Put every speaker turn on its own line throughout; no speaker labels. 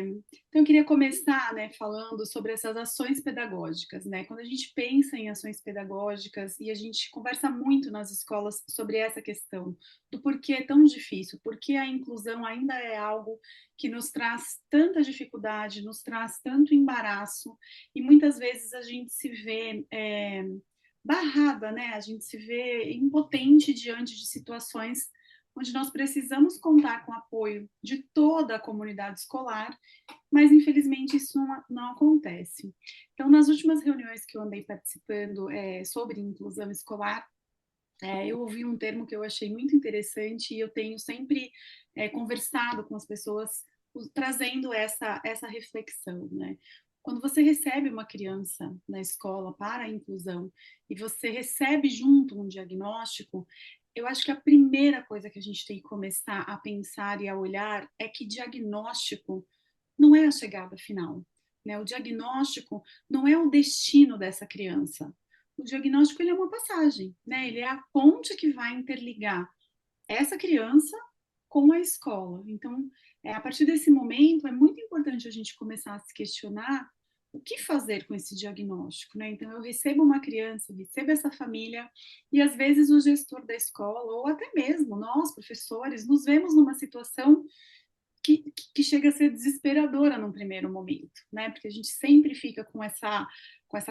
Então eu queria começar, né, falando sobre essas ações pedagógicas, né. Quando a gente pensa em ações pedagógicas e a gente conversa muito nas escolas sobre essa questão do porquê é tão difícil, porque a inclusão ainda é algo que nos traz tanta dificuldade, nos traz tanto embaraço, e muitas vezes a gente se vê, barrada, né, a gente se vê impotente diante de situações onde nós precisamos contar com o apoio de toda a comunidade escolar, mas infelizmente isso não acontece. Então, nas últimas reuniões que eu andei participando sobre inclusão escolar, eu ouvi um termo que eu achei muito interessante e eu tenho sempre conversado com as pessoas trazendo essa reflexão, né? Quando você recebe uma criança na escola para a inclusão e você recebe junto um diagnóstico, eu acho que a primeira coisa que a gente tem que começar a pensar e a olhar é que diagnóstico não é a chegada final, né? O diagnóstico não é o destino dessa criança. O diagnóstico ele é uma passagem, né? Ele é a ponte que vai interligar essa criança com a escola. Então, a partir desse momento, é muito importante a gente começar a se questionar o que fazer com esse diagnóstico, né? Então, eu recebo uma criança, eu recebo essa família, e às vezes o gestor da escola, ou até mesmo nós, professores, nos vemos numa situação que chega a ser desesperadora num primeiro momento, né? Porque a gente sempre fica com essa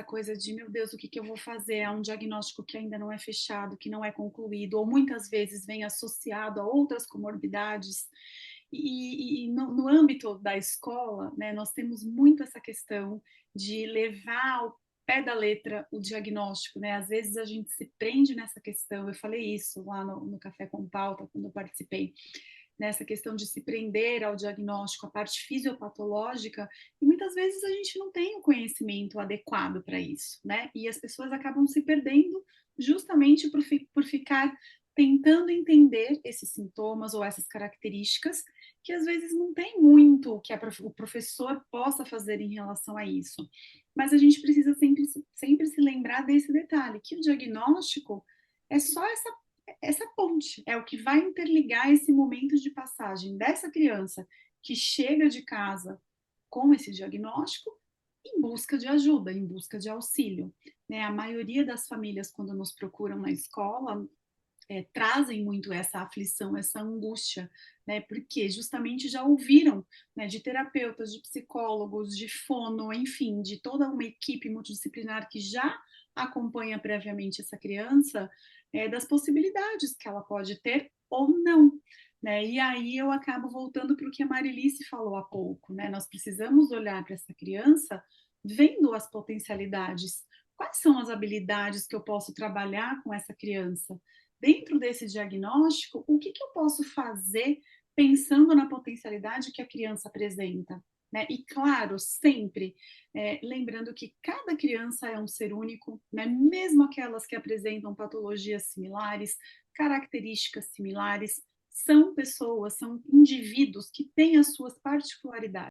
coisa de, meu Deus, o que, que eu vou fazer? É um diagnóstico que ainda não é fechado, que não é concluído, ou muitas vezes vem associado a outras comorbidades. E no âmbito da escola, né, nós temos muito essa questão de levar ao pé da letra o diagnóstico, né? Às vezes a gente se prende nessa questão. Eu falei isso lá no Café com Pauta, quando eu participei, nessa questão de se prender ao diagnóstico, a parte fisiopatológica, e muitas vezes a gente não tem o conhecimento adequado para isso, né? E as pessoas acabam se perdendo justamente por ficar tentando entender esses sintomas ou essas características que às vezes não tem muito que o professor possa fazer em relação a isso. Mas a gente precisa sempre se lembrar desse detalhe, que o diagnóstico é só essa ponte, é o que vai interligar esse momento de passagem dessa criança que chega de casa com esse diagnóstico em busca de ajuda, em busca de auxílio, né? A maioria das famílias, quando nos procuram na escola, trazem muito essa aflição, essa angústia, né? Porque justamente já ouviram, né, de terapeutas, de psicólogos, de fono, enfim, de toda uma equipe multidisciplinar que já acompanha previamente essa criança, das possibilidades que ela pode ter ou não. Né? E aí eu acabo voltando para o que a Marilice falou há pouco, né? Nós precisamos olhar para essa criança vendo as potencialidades. Quais são as habilidades que eu posso trabalhar com essa criança? Dentro desse diagnóstico, o que eu posso fazer pensando na potencialidade que a criança apresenta? Né? E claro, sempre lembrando que cada criança é um ser único, né? Mesmo aquelas que apresentam patologias similares, características similares, são pessoas, são indivíduos que têm as suas particularidades.